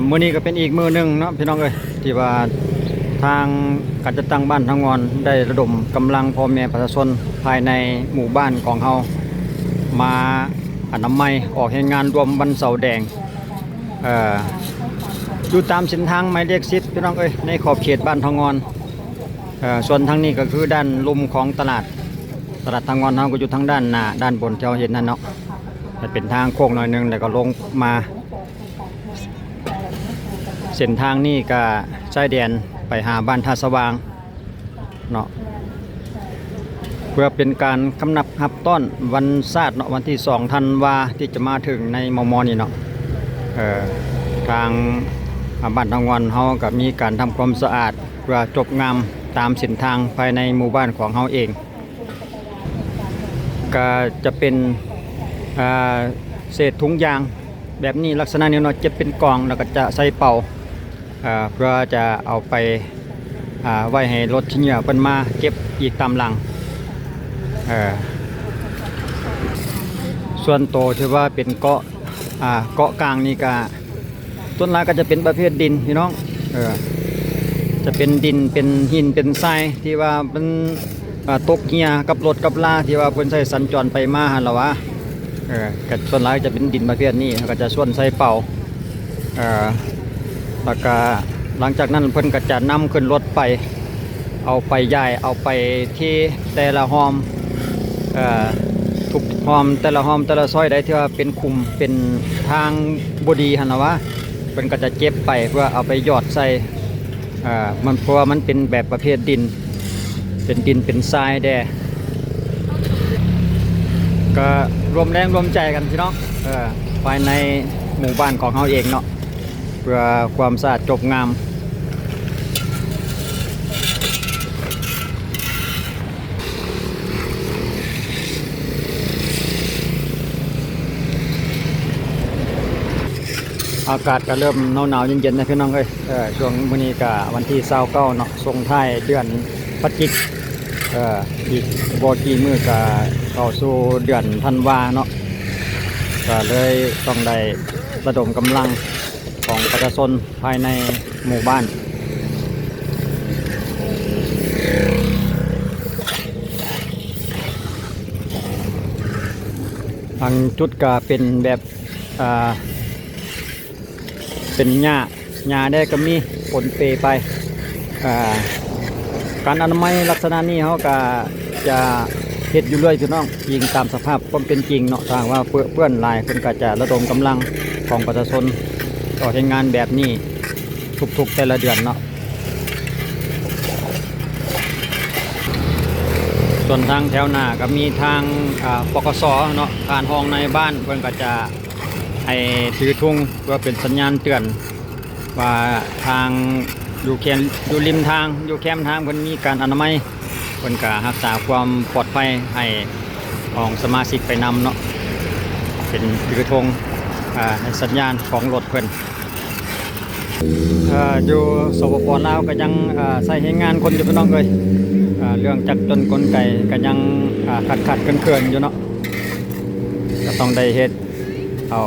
มื้อนี้ก็เป็นอีกมื้อหนึ่งเนาะพี่น้องเอ้ยที่ว่าทางการจัดตั้งบ้านทางงอนได้ระดมกำลังพ่อแม่ประชาชนภายในหมู่บ้านของเฮามาอนามัยออกให้งานรวมวันเสาร์แดงอยู่ตามเส้นทางหมายเลข10พี่น้องเอ้ยในขอบเขตบ้านทางงอนส่วนทางนี้ก็คือด้านลุ่มของตลาดทางงอนเฮาก็อยู่ทางด้านหน้าด้านบนที่เราเห็นนั่นเนาะเป็นทางโค้งหน่อยนึงแล้วก็ลงมาเส้นทางนี้ก็ชายแดนไปหาบ้านท่าสว่างเนาะเพื่อเป็นการคำนับรับต้อนวันศาสตร์เนาะวันที่2 ธันวาที่จะมาถึงในมนี่เนาะทางบ้านทางวันเฮาก็มีการทำความสะอาดเพื่อจบงามตามเส้นทางภายในหมู่บ้านของเฮาเองก็จะเป็นเศษถุงยางแบบนี้ลักษณะนี้เนาะจะเป็นกล่องแล้วก็จะใส่เป่าเพื่อจะเอาไปไว้ให้รถชิ้นเหยื่อเพิ่นมาเก็บอีกตามหลังส่วนโตที่ว่าเป็นเกาะกลางนี่ก็ต้นไม้ก็จะเป็นประเภทดินพี่น้องจะเป็นดินเป็นหินเป็นทรายที่ว่าเป็นตกเหยื่อกับรถกับลาที่ว่าเพิ่นใช้สัญจรไปมาหั่นล่ะวะก็ส่วนหลายจะเป็นดินประเภทนี้ก็จะส่วนใส่เป่าแล้วก็หลังจากนั้นเพิ่นก็จะนำขึ้นรถไปเอาไปย้ายเอาไปที่แต่ละหอมทุกหอมแต่ละหอมแต่ละซอยได้ที่ว่าเป็นคุมเป็นทางบดีหั่นล่ะวะเพิ่นก็จะเก็บไปเพื่อเอาไปหยอดใส่มันเพราะว่ามันเป็นแบบประเภทดินเป็นดินเป็นทรายแดก็รวมแรงรวมใจกันพี่น้องภายในหมู่บ้านของเขาเองเนาะเพื่อความสะอาดจบงามอากาศก็เริ่มหนาวๆเย็นๆนะพี่น้องเอ้ยช่วงมื้อนี้ก็วันที่29เนาะส่งท้ายเดือนพฤศจิกอีกบ่กี่มื้อก็เข้าสู่เดือนธันวาเนาะก็เลยต้องได้ระดมกำลังของประชาชนภายในหมู่บ้านทางจุดก็เป็นแบบเป็นหญ้าได้ก็มีปนเปไปการอนามัยลักษณะนี้เขาก็จะเฮ็ดอยู่เรื่อยพี่น้องยิงตามสภาพความเป็นจริงเนาะทางว่าเพื่อนหลายเพิ่นก็จะระดมกำลังของประชาชนต่อให้งานแบบนี้ทุกๆแต่ละเดือนเนาะส่วนทางแถวหน้าก็มีทางปกสเนาะการห้องในบ้านเพิ่นก็จะให้ถือธงเพื่อเป็นสัญญาณเตือนว่าทางอยู่ริมทางอยู่แคมป์ทางเพิ่นมีการอนามัยเพิ่นก็รักษาความปลอดภัยให้ของสมาชิกไปนำเนาะเป็นถือธงในสัญญาณของรถเพิ่นอยู่สปป.ลาวก็ยังใช้ให้งานคนอยู่พี่น้องเลยเรื่องจักรจนกลไกก็ยังขัดเคืองอยู่เนาะก็ต้องได้เฮ็ดเอา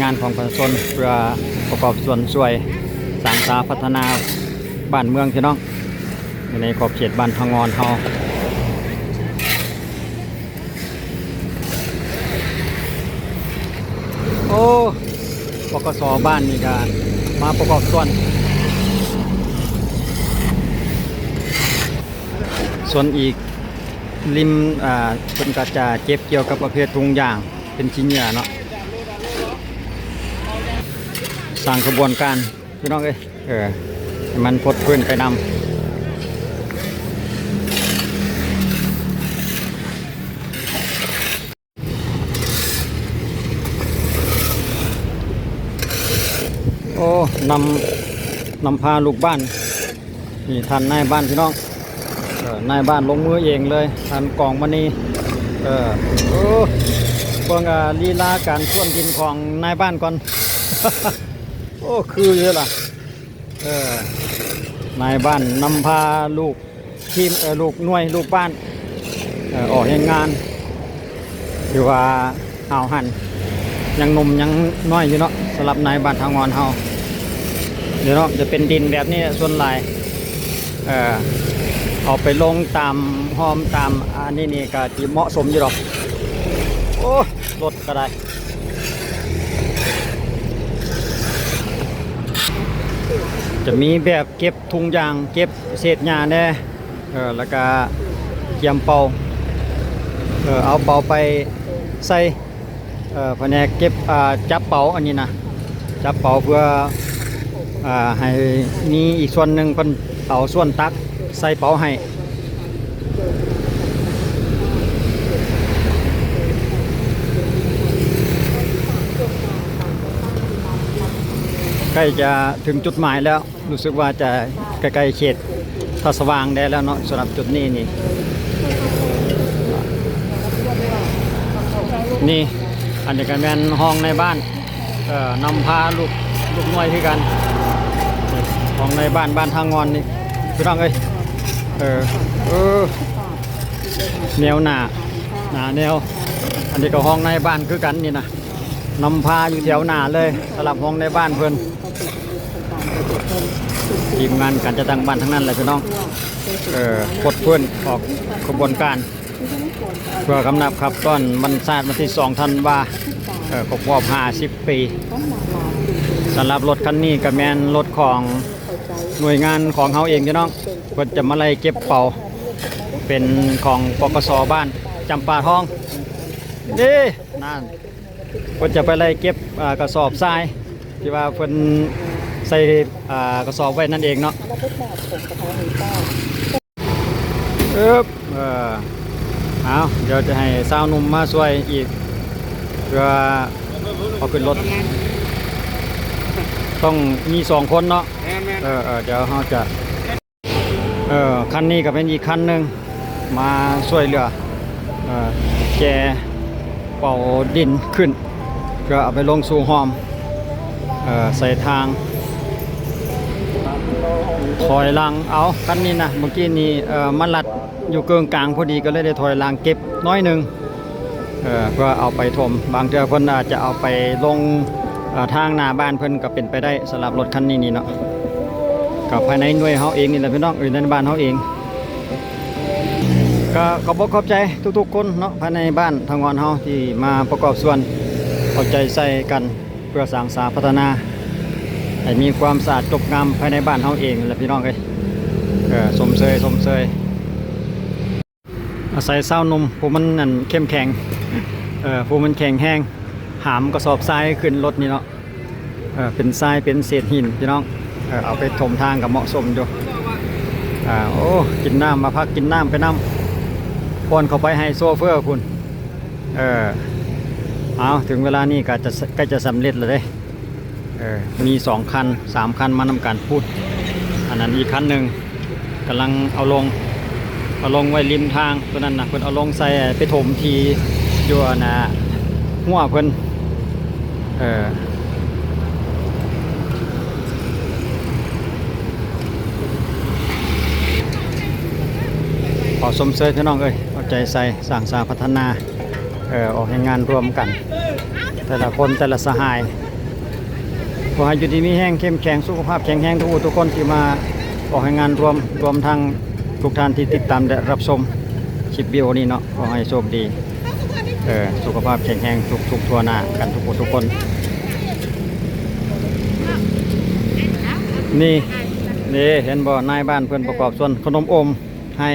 งานของประชาชนเพื่อประกอบส่วนช่วยสร้างสรรค์พัฒนาบ้านเมืองพี่น้องในขอบเขตบ้านทางงอนเฮาโอ้ปกสบ้านนี่ก็มาประกอบส่วนอีกริมเป็นกระจาเจ็บเกี่ยวกับประเภททุงยางเป็นชิ้นเนื้อเนาะสร้างกระบวนการพี่น้องให้มันพดพื้นไปนำโอ้นำพาลูกบ้านนี่ท่านนายบ้านพี่น้องนายบ้านลงมือเองเลยท่านกองมันนี่พวกลีลาการท่วมดินของนายบ้านก่อน โอ้คือเยอะล่ะนายบ้านนำพาลูกทีมลูกหน่วยลูกบ้านออกงานคือว่าเอาหันยังหนุ่มยังน้อยอยู่เนาะสำหรับนายบ้านทางงอนเฮา เดี๋ยวเนาะจะเป็นดินแบบนี้ส่วนหลายเอาไปลงตามห้อมตามอันนี้นี่ก็ที่เหมาะสมอยู่หรอกโอ้รถก็ได้จะมีแบบเก็บถุงยางเก็บเศษหญ้าแน่แล้วก็เกี่ยมเป่าเอาเป่าไปใส่แผนกเก็บจับเป่าอันนี้นะจับเป่าเพื่อให้มีอีกส่วนหนึ่งเป็นเอาส่วนตักใส่เป่าให้ใกล้จะถึงจุดหมายแล้วรู้สึกว่าจะใกล้ๆเขตท่าสว่างได้แล้วเนาะสำหรับจุดนี้นี่อันนี้ก็แม่นห้องในบ้านนำพาลูกน้อยที่กันห้องในบ้านทางงอนนี่พี่น้องเอ้ยแนวหนาแนวอันนี้ก็ห้องในบ้านคือกันนี่นะนำพาอยู่แถวหน้าเลยสำหรับห้องในบ้านเพื่อนทีมงานการจัดตั้งบ้านทั้งนั้นเลยพี่น้องกดเพื่อนออกกระบวนการเพื่อกำนับครับต้นวันศาสตร์วันที่2 ธันวาครบรอบ50 ปีสำหรับรถคันนี้ก็แมนรถของหน่วยงานของเขาเองพี่น้องเพื่อจะมาไล่เก็บเป่าเป็นของปกสบ้านจำปาทองนี่นั่นเพื่อจะไปไล่เก็บกระสอบทรายที่ว่าเพื่อนใส่กระสอบไว้นั่นเองเนาะเอาเดี๋ยวจะให้สาวหนุ่มมาช่วยอีกเพื่อเอาขึ้นรถต้องมี2 คนเนาะเดี๋ยวเขาจะคันนี้ก็เป็นอีกคันหนึ่งมาช่วยเหลือแกเป่าดินขึ้นเพื่อเอาไปลงสู่หอมใส่ทางถอยหลังเอาคันนี้นะเมื่อกี้นี้มันลัดอยู่เกิงกลางพอดีก็เลยได้ถอยหลังเก็บน้อยหนึ่งเพื่อเอาไปถมบางเทื่อเพิ่นอาจจะเอาไปลงทางหน้าบ้านเพิ่นก็เป็นไปได้สำหรับรถคันนี้นี่เนาะกับภายในหน่วยเฮาเองนี่แหละพี่น้องในบ้านเฮาเองก็ขอบคุณขอบใจทุกๆคนเนาะภายในบ้านทางงอนเฮาที่มาประกอบส่วนเอาใจใส่กันเพื่อสร้างสรรค์พัฒนาให้มีความสะอาดจบงามภายในบ้านเฮาเองแหละพี่น้องเอ้ยสมเสยอาศัยเศร้านมผู้มันนั่นเข้มแข็งผู้มันแข็งแห้งหามกระสอบทรายขึ้นรถนี่เนาะเป็นทรายเป็นเศษหินพี่น้องเอาไปถมทางกับเหมาะสมอยู่โอ้กินน้ำมาพักกินน้ำไปน้ำป้อนเข้าไปให้โซเฟอร์คุณเอาถึงเวลานี้ก็จะใกล้จะสำเร็จแล้วเด้มี2 คัน 3 คันมานำการพูดอันนั้นอีกคันหนึ่งกำลังเอาลงไว้ริมทางตัวนั้นนะเพิ่นเอาลงใส่ไปถมทีอยู่นะหัวเพิ่นขอสมเสยพี่น้องเอาใจใส่สร้างสรรค์พัฒนาออกให้งานร่วมกันแต่ละคนแต่ละสหายขอให้อยู่ดีมีแห้งเข้มแข็งสุขภาพแข็งแรงทุกคนที่มาออกให้งานรวมทั้งทุกท่านที่ติดตามและรับชมคลิปวิดีโอนี้เนาะขอให้โชคดีสุขภาพแข็งแรงทุกทั่วหน้ากันทุกคนนี่เห็นบ่นายบ้านเพื่อนประกอบส่วนขนมอมให้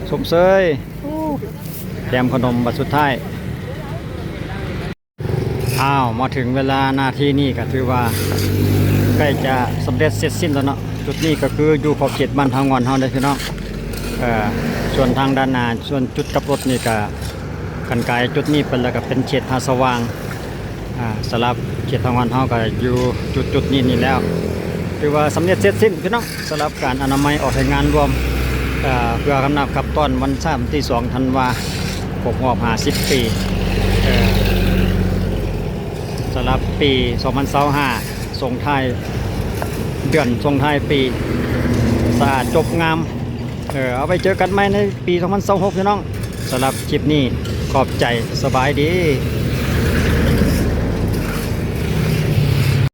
สมเสยแถมขนมบัดสุดท้ายมาถึงเวลานาทีนี้ก็ถือว่าใกล้จะสำเร็จเสร็จสิ้นแล้วเนาะจุดนี้ก็คืออยู่ขอบเขตบ้านทางงอนเฮาได้พี่น้องส่วนทางด้านหน้าส่วนจุดกลับรถนี่ก็กันไกลจุดนี้เป็นแล้วก็เป็นเขตทางสว่างสำหรับเขตทางงอนเฮาก็อยู่จุดนี้แล้วถือว่าสำเร็จเสร็จสิ้นพี่น้องสำหรับการอนามัยออกให้งานรวมเพื่อกำนับขับต้อนวันชาติที่2 ธันวาครบรอบ50 ปีสำหรับปี 2025ส่งท้ายเดือนส่งท้ายปีสะอาดจบงามเอาไปเจอกันใหม่ในปี 2026พี่น้องสำหรับคลิปนี้ขอบใจสบายดี